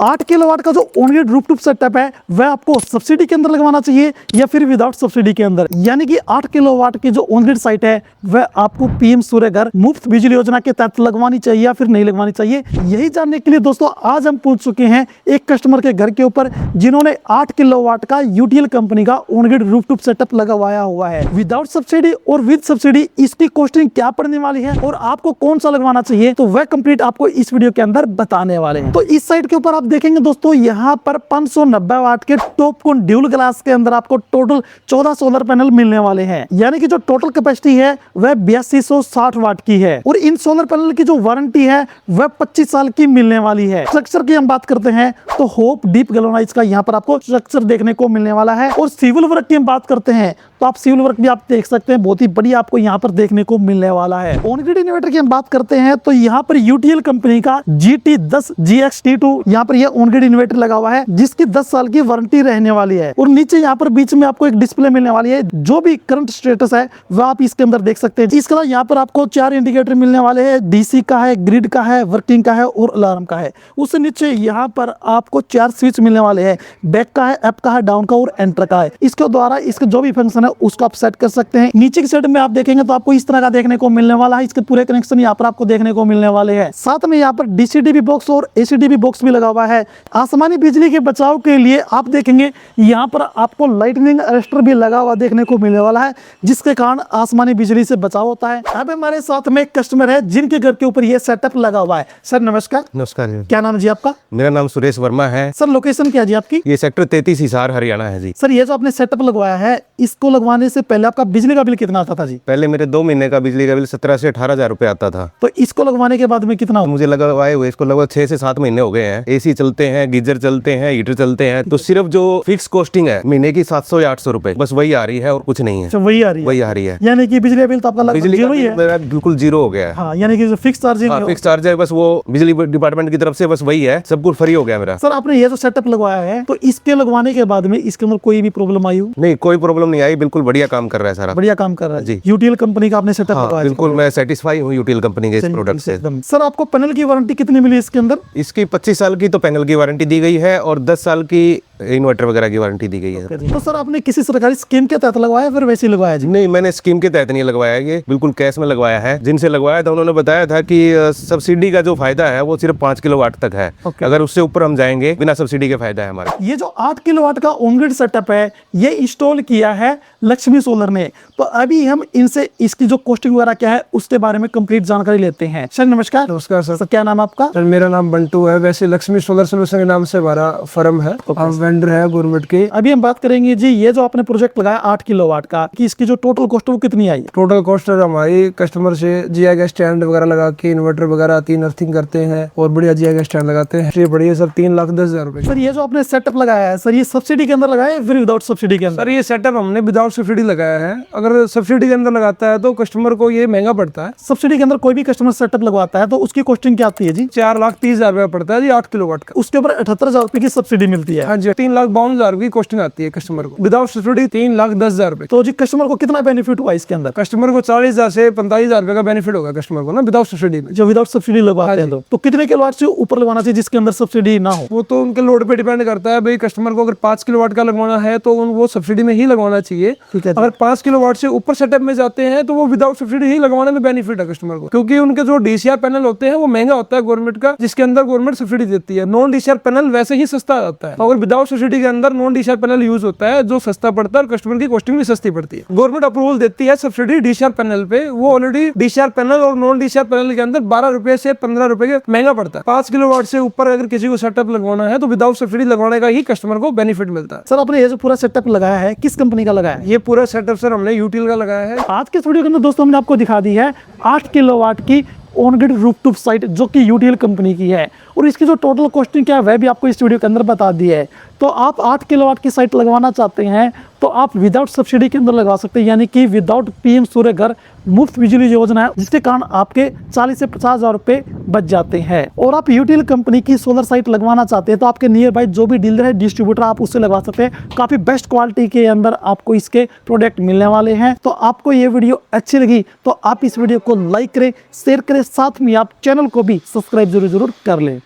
8 kilowatt का जो on grid rooftop setup है वह आपको सब्सिडी के अंदर लगवाना चाहिए या फिर विदाउट सब्सिडी के अंदर, यानी कि 8 किलोवाट की जो ऑन ग्रिड साइट है वह आपको पीएम सूर्य घर मुफ्त बिजली योजना के तहत लगवानी चाहिए या फिर नहीं लगवानी चाहिए। यही जानने के लिए दोस्तों आज हम पहुंच चुके हैं एक कस्टमर के घर के ऊपर जिन्होंने 8 किलोवाट का यूटीएल कंपनी का ऑन ग्रिड रूफटॉप सेटअप लगवाया हुआ है विदाउट सब्सिडी और विद सब्सिडी। इसकी कॉस्टिंग क्या पड़ने वाली है और आपको कौन सा लगवाना चाहिए तो वह कंप्लीट आपको इस वीडियो के अंदर बताने वाले हैं। तो इस साइट के ऊपर आप देखेंगे दोस्तों यहाँ पर 590 वाट के टॉपकॉन ड्यूल ग्लास के अंदर आपको टोटल 14 सोलर पैनल मिलने वाले हैं, यानी कि जो टोटल कैपेसिटी है वह 8260 वाट की है और इन सोलर पैनल की जो वारंटी है वह 25 साल की मिलने वाली है। स्ट्रक्चर की हम बात करते हैं तो होप डीप गैल्वेनाइज्ड का यहाँ पर आपको स्ट्रक्चर देखने को मिलने वाला है और सिविल वर्क की हम बात करते हैं तो आप सिविल वर्क भी आप देख सकते हैं, बहुत ही बढ़िया आपको यहाँ पर देखने को मिलने वाला है। ऑन ग्रिड इन्वर्टर की हम बात करते हैं तो यहाँ पर यूटीएल कंपनी का GT10GXT2 यहाँ पर यह ऑन ग्रिड इन्वर्टर लगा हुआ है जिसकी 10 साल की वारंटी रहने वाली है और नीचे यहाँ पर बीच में आपको एक डिस्प्ले मिलने वाली है, जो भी करंट स्टेटस है वह आप इसके अंदर देख सकते हैं। इसके अलावा यहाँ पर आपको 4 इंडिकेटर मिलने वाले हैं, डीसी का है, ग्रिड का है, वर्किंग का है और अलार्म का है। उससे नीचे यहाँ पर आपको 4 स्विच मिलने वाले हैं, बैक का है, अप का है, डाउन का और एंटर का है। इसके द्वारा इसके जो भी फंक्शन है उसको आप सेट कर सकते हैं। नीचे की साइड में आप देखेंगे तो आपको इस तरह का देखने को मिलने वाला है, इसके पूरे कनेक्शन यहाँ पर आपको देखने को मिलने वाले हैं। साथ में यहाँ पर डीसी-डीबी बॉक्स और एसी-डीबी बॉक्स भी लगा हुआ है। आसमानी बिजली के बचाव के लिए आप देखेंगे यहाँ पर आपको लाइटनिंग अरेस्टर भी लगा हुआ देखने को मिलने वाला है, जिसके कारण आसमानी बिजली से बचाव होता है। अब हमारे साथ में एक कस्टमर है जिनके घर के ऊपर यह सेटअप लगा हुआ है। सर नमस्कार। नमस्कार। क्या नाम जी आपका? मेरा नाम सुरेश वर्मा है। सर लोकेशन क्या जी आपकी? ये सेक्टर 33 हिसार हरियाणा है जी। सर ये जो आपने सेटअप लगवाया है इसको लगवाने से पहले आपका बिजली का बिल कितना आता था जी? पहले मेरे 2 महीने का बिजली का बिल 17 से 18 हजार रुपए आता था। तो इसको लगवाने के बाद में कितना? मुझे लगवाए हुए इसको लगभग 6 से 7 महीने हो गए हैं। एसी चलते हैं, गीजर चलते हैं, हीटर चलते हैं, तो सिर्फ जो फिक्स कॉस्टिंग है महीने की 700 या 800 रुपए बस वही आ रही है और कुछ नहीं है। अच्छा वही आ रही है यानी कि बिजली बिल तो आपका बिजली जीरो ही है? मेरा बिल्कुल जीरो हो गया है। हाँ, यानी कि जो फिक्स चार्ज है फिक्स चार्ज है बस वो बिजली डिपार्टमेंट की तरफ से बस वही है, सब कुछ फ्री हो गया मेरा। सर आपने ये जो सेटअप लगवाया है तो इसके लगवाने के बाद में इसके अंदर कोई भी प्रॉब्लम आई हो? नहीं, कोई प्रॉब्लम नहीं आई, बिल्कुल बढ़िया काम कर रहा है सारा। बढ़िया काम कर रहा है जी। यूटीएल कंपनी का आपने सेटअप लगवाया? बिल्कुल मैं सेटिस्फाई हूँ यूटीएल कंपनी के इस प्रोडक्ट से। सर आपको पैनल की वारंटी कितनी मिली इसके अंदर? इसकी 25 साल की तो पैनल की वारंटी दी गई है और 10 साल की इन्वर्टर वगैरह की वारंटी दी गई है। तो सर आपने किसी सरकारी स्कीम के तहत लगवाया फिर वैसे ही लगवाया जी? नहीं, मैंने स्कीम के तहत नहीं लगवाया, ये बिल्कुल कैश में लगवाया है। जिनसे लगवाया था उन्होंने बताया था कि सब्सिडी का जो फायदा है वो सिर्फ 5 किलोवाट तक है। अगर उससे ऊपर हम जाएंगे बिना सब्सिडी के फायदा है हमारा। ये जो 8 किलोवाट का ऑन ग्रिड सेटअप है ये इंस्टॉल किया है लक्ष्मी सोलर ने। तो अभी हम इनसे इसकी जो कॉस्टिंग वगैरह क्या है उसके बारे में कंप्लीट जानकारी लेते हैं। सर नमस्कार। नमस्कार सर। क्या नाम आपका? सर मेरा नाम बंटू है, वैसे लक्ष्मी सोलर सोल्यूशन के नाम से हमारा फर्म है। हम वेंडर है गवर्नमेंट के। अभी हम बात करेंगे जी ये जो आपने प्रोजेक्ट लगाया 8 किलोवाट का कि इसकी जो टोटल कॉस्ट वो कितनी आई? टोटल कॉस्ट हमारी कस्टमर से जीआई गैस स्टैंड वगैरह लगा के इन्वर्टर वगैरह 3 अर्थिंग करते हैं और बढ़िया जीआई गैस स्टैंड लगाते हैं। ये बढ़िया सर 3,10,000 रुपए। सर ये जो आपने सेटअप लगाया है सर ये सब्सिडी के अंदर लगाया है फिर विदाउट सब्सिडी के अंदर? सर ये सेटअप हमने विदाउट सब्सिडी लगाया है। अगर सब्सिडी के अंदर लगाता है तो कस्टमर को ये महंगा पड़ता है। सब्सिडी के अंदर कोई भी कस्टमर सेटअप लगवाता है तो उसकी कॉस्टिंग क्या आती है जी? 4,30,000 रुपया पड़ता है जी 8 किलोवाट का। उसके ऊपर 78,000 रुपए की सब्सिडी मिलती है। हाँ जी, 3,52,000 की कॉस्टिंग आती है कस्टमर को। विदाउट सब्सिडी 3,10,000 रुपए। तो जी कस्टमर को कितना बेनिफिट हुआ इसके अंदर? कस्टमर को 40,000 से 45,000 रुपए का बेनिफिट होगा कस्टमर को ना विदाउट सब्सिडी में। जो विदाउट सब्सिडी लगवाते हैं तो कितने किलोवाट से ऊपर लगवाना चाहिए जिसके अंदर सब्सिडी ना हो? वो तो उनके लोड पे डिपेंड करता है भाई। कस्टमर को अगर 5 किलोवाट का लगवाना है तो वो सब्सिडी में ही लगवाना चाहिए। अगर 5 किलोवाट से ऊपर सेटअप में जाते हैं तो वो विदाउट सब्सिडी ही लगवाने में बेनिफिट है कस्टमर को, क्योंकि उनके जो डीसीआर पैनल होते हैं वो महंगा होता है गवर्नमेंट का, जिसके अंदर गवर्नमेंट सब्सिडी देती है। नॉन डीसीआर पैनल वैसे ही सस्ता आता है और विदाउट सब्सिडी के अंदर नॉन डीसीआर पैनल यूज होता है जो सस्ता पड़ता है और कस्टमर की कॉस्टिंग भी सस्ती पड़ती है। गवर्नमेंट अप्रूवल देती है सब्सिडी डीसीआर पैनल पे, वो ऑलरेडी डीसीआर पैनल और नॉन डीसीआर पैनल के अंदर 12 रुपए से 15 रुपए के महंगा पड़ता है। 5 किलोवाट से ऊपर अगर किसी को सेटअप लगवाना है तो विदाउट सब्सिडी लगवाने का ही कस्टमर को बेनिफिट मिलता है। सर आपने ये जो पूरा सेटअप लगाया है किस कंपनी का लगाया है? ये पूरा सेटअप सर हमने यूटीएल का लगाया है। आज के वीडियो के अंदर दोस्तों हमने आपको दिखा दी है 8 किलोवाट की ऑन ग्रिड रूफटॉप साइट जो कि यूटीएल कंपनी की है और इसकी जो टोटल कॉस्टिंग क्या है वह भी आपको इस वीडियो के अंदर बता दी है। तो आप 8 किलोवाट की साइट लगवाना चाहते हैं तो आप विदाउट सब्सिडी के अंदर लगा सकते हैं, यानी कि विदाउट पीएम सूर्य घर मुफ्त बिजली योजना है, जिसके कारण आपके 40 से 50,000 रुपए बच जाते हैं। और आप यूटीएल कंपनी की सोलर साइट लगवाना चाहते हैं तो आपके नियर बाय जो भी डीलर है, डिस्ट्रीब्यूटर, आप उससे लगवा सकते हैं। काफी बेस्ट क्वालिटी के अंदर आपको इसके प्रोडक्ट मिलने वाले हैं। तो आपको ये वीडियो अच्छी लगी तो आप इस वीडियो को लाइक करें, शेयर करें, साथ में आप चैनल को भी सब्सक्राइब जरूर कर लें।